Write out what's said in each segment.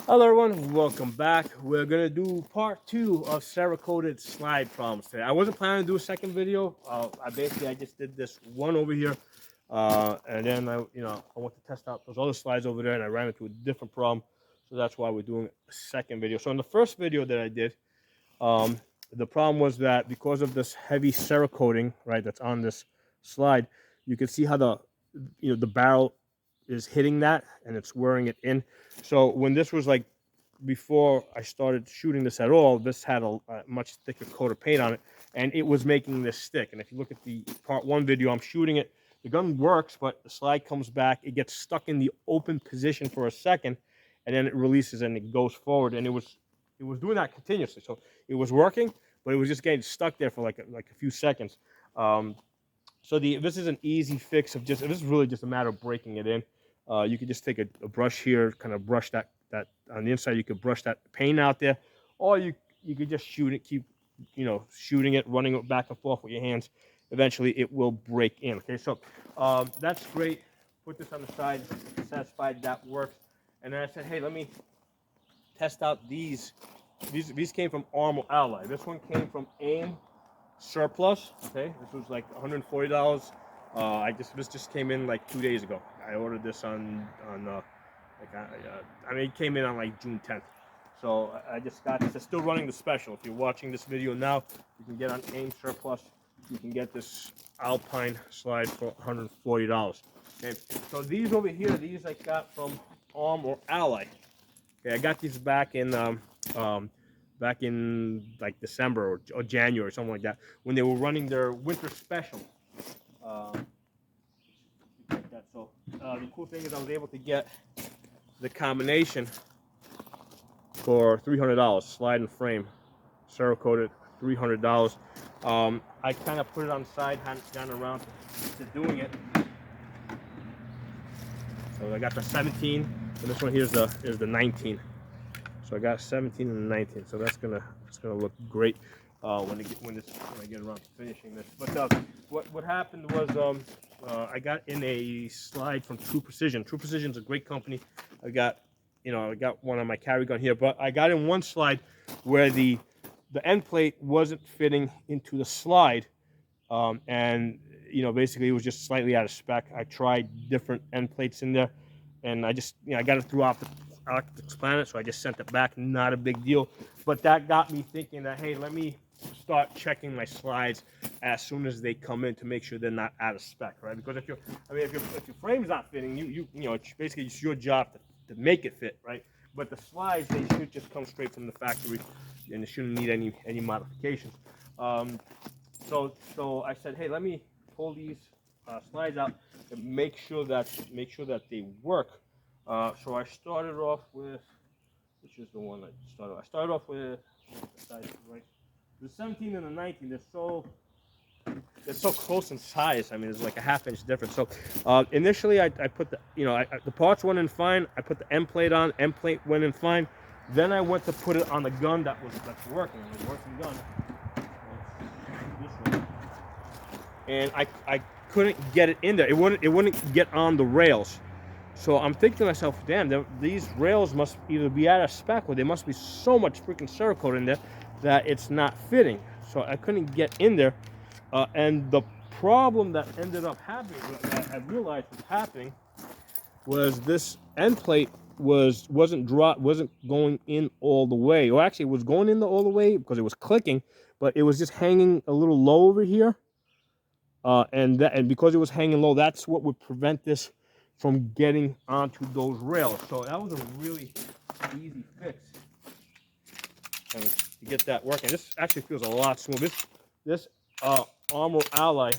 Hello everyone, welcome back. We're gonna do part two of Cerakoted slide problems today. I wasn't planning to do a second video. I just did this one over here, and then I want to test out those other slides over there, and I ran into a different problem, so that's why we're doing a second video. So in the first video that I did, um, the problem was that because of this heavy Cerakoting, right, that's on this slide, you can see how the barrel is hitting that and it's wearing it in. So when this was like before I started shooting this at all, this had a much thicker coat of paint on it, and it was making this stick. And if you look at the part one video, I'm shooting it. The gun works, but the slide comes back. It gets stuck in the open position for a second, and then it releases and it goes forward. And it was doing that continuously. So it was working, but it was just getting stuck there for like a few seconds. So this is an easy fix of this is really just a matter of breaking it in. You could just take a brush here, kind of brush that on the inside. You could brush that paint out there, or you could just shoot it, keep shooting it, running it back and forth with your hands. Eventually, it will break in. Okay, so that's great. Put this on the side, satisfied that works. And then I said, hey, let me test out these. These came from Armor Ally. This one came from AIM Surplus. Okay, this was like $140. This just came in like 2 days ago. I ordered this on it came in on like June 10th. So I just got this. It's still running the special. If you're watching this video now, you can get on AIM Surplus. You can get this Alpine slide for $140. Okay, so these over here, these I got from Armor Ally. Okay, I got these back in like December or January or something like that, when they were running their winter special. Like that. So the cool thing is I was able to get the combination for $300, slide and frame, Cerakoted, $300. I kind of put it on the side, hadn't gotten around to doing it. So I got the 17, and this one here is the 19. So I got 17 and 19. So it's gonna look great when I get around to finishing this. But what happened was I got in a slide from True Precision. True Precision is a great company. I got one on my carry gun here, but I got in one slide where the end plate wasn't fitting into the slide, and basically it was just slightly out of spec. I tried different end plates in there, and I got it through Optics Planet, so I just sent it back. Not a big deal, but that got me thinking that, hey, let me start checking my slides as soon as they come in to make sure they're not out of spec, right? Because if your frame's not fitting, it's your job to make it fit, right? But the slides, they should just come straight from the factory, and they shouldn't need any modifications. So I said, hey, let me pull these slides out and make sure that they work. So I started off with, which is the one I started. I started off with right. The 17 and the 19. They're so close in size. I mean, it's like a half-inch difference. So initially, I put the parts went in fine. I put the end plate on. End plate went in fine. Then I went to put it on the gun that's working. The working gun. This one. And I couldn't get it in there. It wouldn't get on the rails. So I'm thinking to myself, damn, these rails must either be out of spec, or there must be so much freaking Cerakote in there that it's not fitting. So I couldn't get in there. And the problem that ended up happening, that I realized was happening, was this end plate wasn't going in all the way. Or actually, it was going in all the way because it was clicking, but it was just hanging a little low over here. And because it was hanging low, that's what would prevent this from getting onto those rails. So that was a really easy fix, and to get that working. This actually feels a lot smoother. This Armor Ally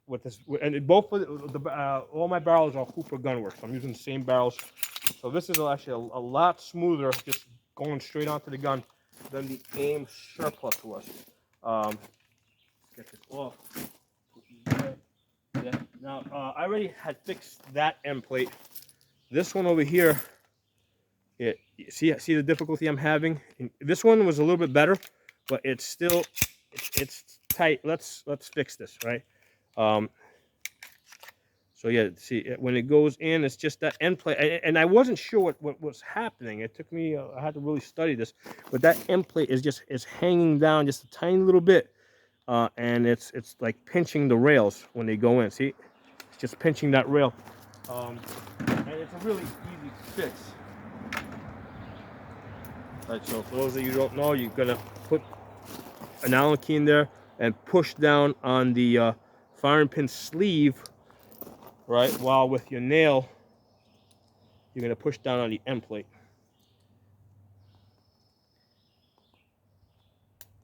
with this, and both of all my barrels are Hooper Gunworks. I'm using the same barrels, so this is actually a lot smoother, just going straight onto the gun, than the AIM Surplus was. Let's get this off. Yeah. Now, I already had fixed that end plate. This one over here, see the difficulty I'm having? This one was a little bit better, but it's still, it's tight. Let's fix this, right? So yeah, see when it goes in, it's just that end plate, and I wasn't sure what was happening. It took me, I had to really study this, but that end plate is hanging down just a tiny little bit, and it's like pinching the rails when they go in. See, it's just pinching that rail, and it's a really easy fix. Right, so for those of you who don't know, you're gonna put an Allen key in there and push down on the firing pin sleeve, right? While with your nail, you're gonna push down on the end plate.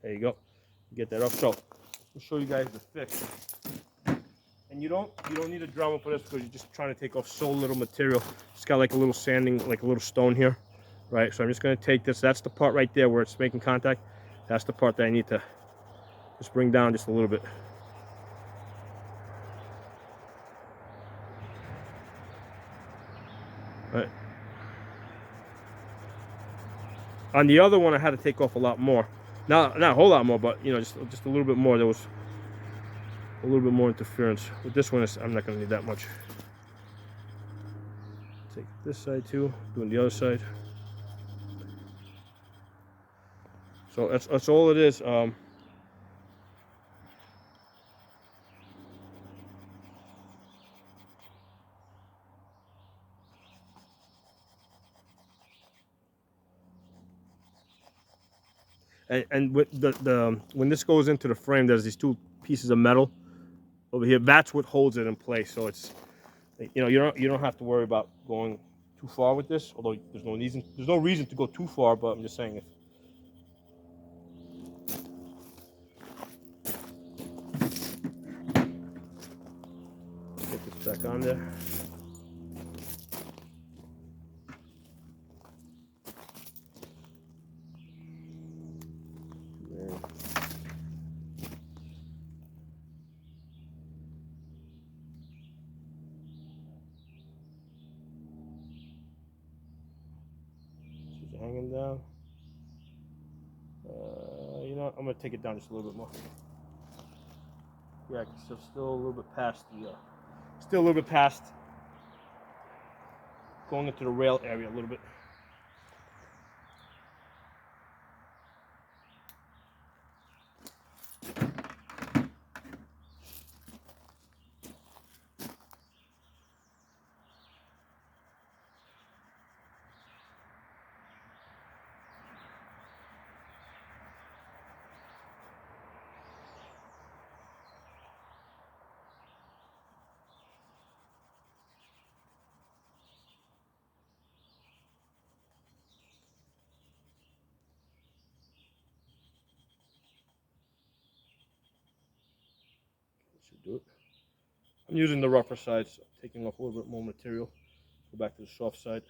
There you go. Get that up. So I'll show you guys the fix. And you don't need a drummer for this because you're just trying to take off so little material. It's got like a little sanding, like a little stone here, right? So I'm just gonna take this. That's the part right there where it's making contact. That's the part that I need to just bring down just a little bit. Right. On the other one, I had to take off a lot more. Not a whole lot more, but you know, just a little bit more. There was a little bit more interference. With this one, I'm not going to need that much. Take this side too, doing the other side. So that's all it is. And with the when this goes into the frame, there's these two pieces of metal over here. That's what holds it in place. So it's, you know, you don't have to worry about going too far with this. Although there's no reason to go too far. But I'm just saying, if get this back on there. Hanging down. You know what? I'm gonna take it down just a little bit more. Yeah, so still a little bit past the, still a little bit past going into the rail area a little bit. Should do it. I'm using the rougher side, so taking off a little bit more material. Go back to the soft side.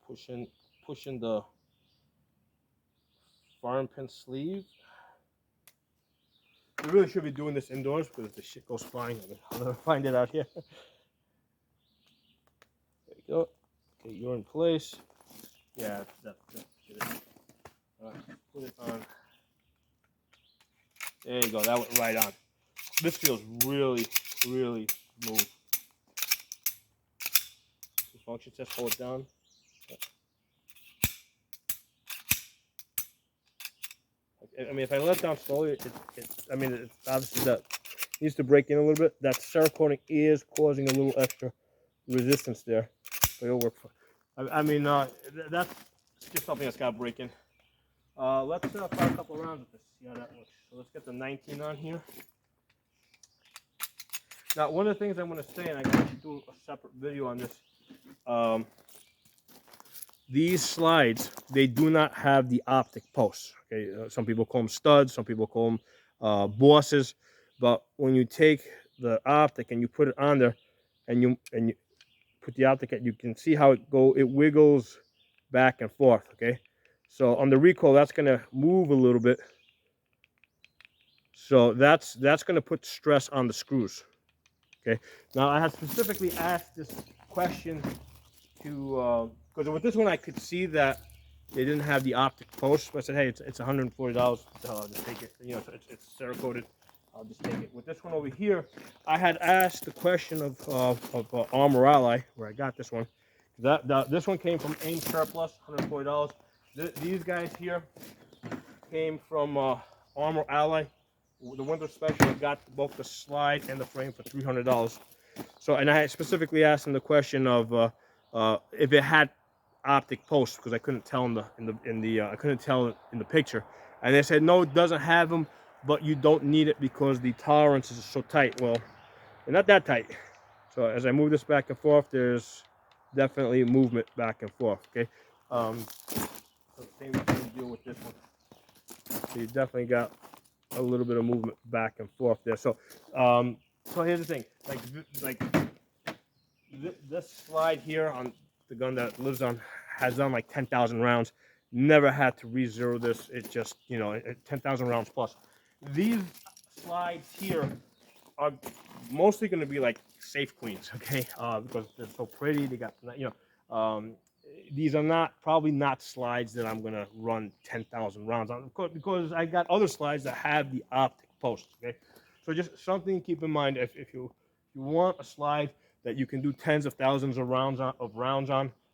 So pushing the firing pin sleeve. We really should be doing this indoors because the shit goes flying. I'll never find it out here. There you go. Okay, you're in place. Yeah, that's it. All right, put it on. There you go. That went right on. This feels really, really smooth. The function test, hold it down. I mean, if I let it down slowly, I mean, it's obviously that needs to break in a little bit. That Cerakoting is causing a little extra resistance there, but it'll work. I mean, that's just something that's got to break in. Let's fire a couple rounds with this. See how that works. So let's get the 19 on here. Now, one of the things I'm going to say, and I got to do a separate video on this. These slides, they do not have the optic posts. Okay, some people call them studs, some people call them bosses. But when you take the optic and you put it on there, and you put the optic, you can see how it wiggles back and forth. Okay, so on the recoil, that's going to move a little bit. So that's going to put stress on the screws. Okay, now I have specifically asked this question to, because with this one I could see that they didn't have the optic post. So I said, hey, it's $140. I'll just take it. You know, it's Cerakoted. I'll just take it. With this one over here, I had asked the question of Armor Ally, where I got this one. This one came from AIM Surplus, $140. These guys here came from Armor Ally. The winter special, I got both the slide and the frame for $300. So, and I specifically asked them the question of if it had optic posts, because I couldn't tell I couldn't tell in the picture, and they said no, it doesn't have them, but you don't need it because the tolerances are so tight. Well, they're not that tight. So as I move this back and forth, there's definitely movement back and forth. Okay, so same deal with this one. So you definitely got a little bit of movement back and forth there. So so here's the thing, like this slide here on the gun that lives on has done like 10,000 rounds. Never had to re-zero this. It just, you know, 10,000 rounds plus. These slides here are mostly going to be like safe queens, okay? Because they're so pretty. They got, you know, these are probably not slides that I'm going to run 10,000 rounds on, because I got other slides that have the optic post, okay? So just something to keep in mind if you want a slide that you can do tens of thousands of rounds on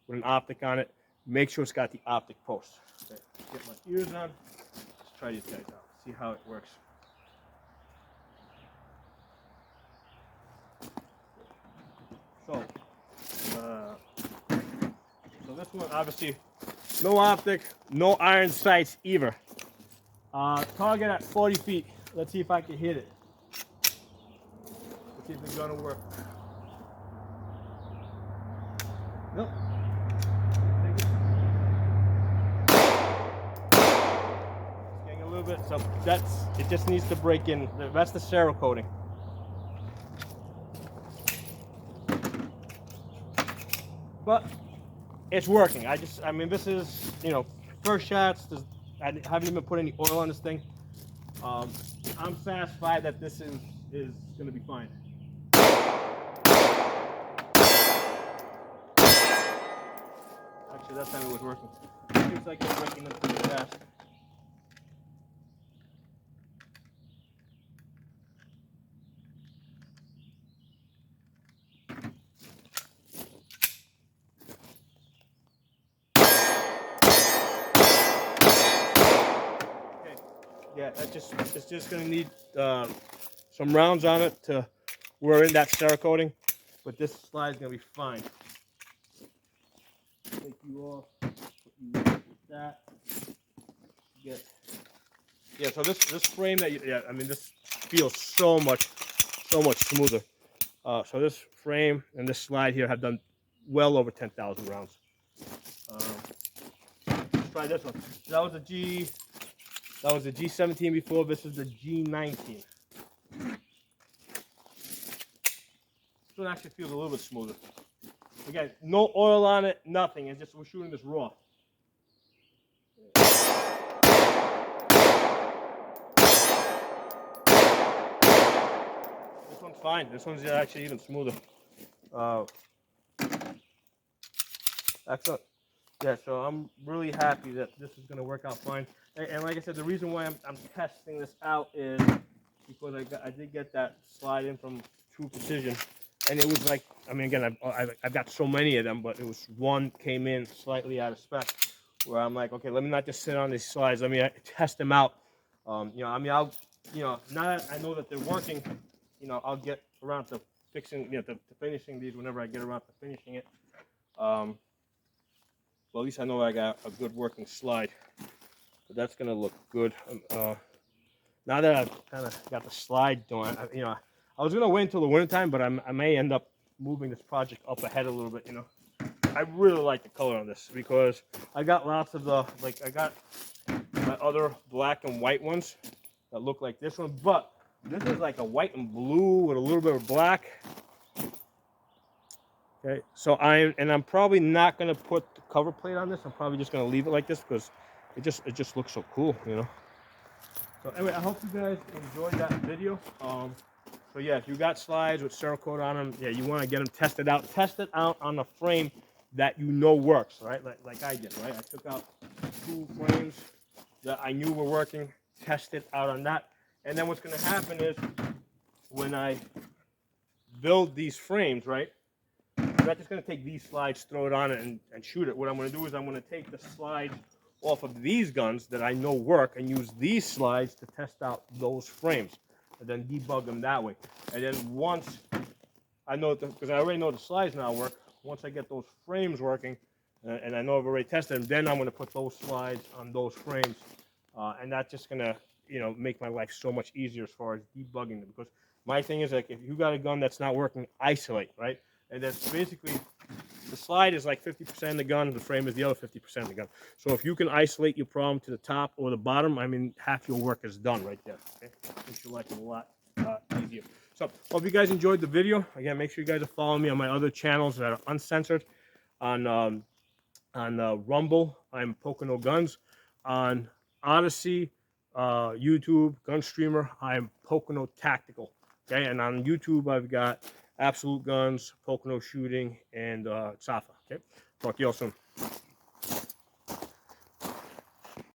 with an optic on it, make sure it's got the optic post. Okay, get my ears on. Let's try these guys out. See how it works. So, so this one obviously no optic, no iron sights either. Target at 40 feet. Let's see if I can hit it. Let's see if it's gonna work. Nope. It's getting a little bit, so it just needs to break in. That's the Cerakoting. But it's working. I mean, this is, you know, first shots. I haven't even put any oil on this thing. I'm satisfied that this is gonna be fine. Actually, that time it was working. Seems like it's breaking up pretty fast. Okay. Yeah, it's just gonna need some rounds on it to wear in that Cerakoting, but this slide is gonna be fine. Take you off, put you with that. Yeah, so this frame that I mean, this feels so much smoother. So this frame and this slide here have done well over 10,000 rounds. Let's try this one. So that was the G17 before. This is the G19. This one actually feels a little bit smoother. Again, no oil on it, nothing. It's just we're shooting this raw. This one's fine. This one's actually even smoother. Excellent. Yeah, so I'm really happy that this is going to work out fine. And like I said, the reason why I'm testing this out is because I did get that slide in from True Precision. And it was like, I mean, again, I've got so many of them, but it was one came in slightly out of spec, where I'm like, okay, let me not just sit on these slides. Let me test them out. You know, I mean, now that I know that they're working, you know, I'll get around to fixing, you know, to finishing these whenever I get around to finishing it. Well, at least I know I got a good working slide. So that's gonna look good. Now that I've kind of got the slide going, you know, I was gonna wait until the winter time, but I may end up moving this project up ahead a little bit. You know, I really like the color on this because I got lots of I got my other black and white ones that look like this one, but this is like a white and blue with a little bit of black. Okay, so I'm probably not gonna put the cover plate on this. I'm probably just gonna leave it like this because it just looks so cool, you know. So anyway, I hope you guys enjoyed that video. So yeah, if you got slides with Cerakote on them, yeah, you want to get them tested out. Test it out on a frame that you know works, right? Like I did, right? I took out 2 frames that I knew were working, test it out on that. And then what's going to happen is when I build these frames, right? I'm not just going to take these slides, throw it on it, and shoot it. What I'm going to do is I'm going to take the slides off of these guns that I know work and use these slides to test out those frames and then debug them that way. And then once I know, because I already know the slides now work, once I get those frames working and I know I've already tested them, then I'm going to put those slides on those frames. And that's just going to, make my life so much easier as far as debugging them. Because my thing is, like, if you got a gun that's not working, isolate, right? And that's basically, the slide is like 50% of the gun, the frame is the other 50% of the gun. So if you can isolate your problem to the top or the bottom, I mean, half your work is done right there. Okay? Makes your life a lot easier. So hope you guys enjoyed the video. Again, make sure you guys are following me on my other channels that are uncensored. On Rumble, I'm Pocono Guns. On Odyssey, YouTube, Gun Streamer, I'm Pocono Tactical. Okay, and on YouTube, I've got Absolute Guns, Pocono Shooting, and Safa. Okay, talk to you all soon.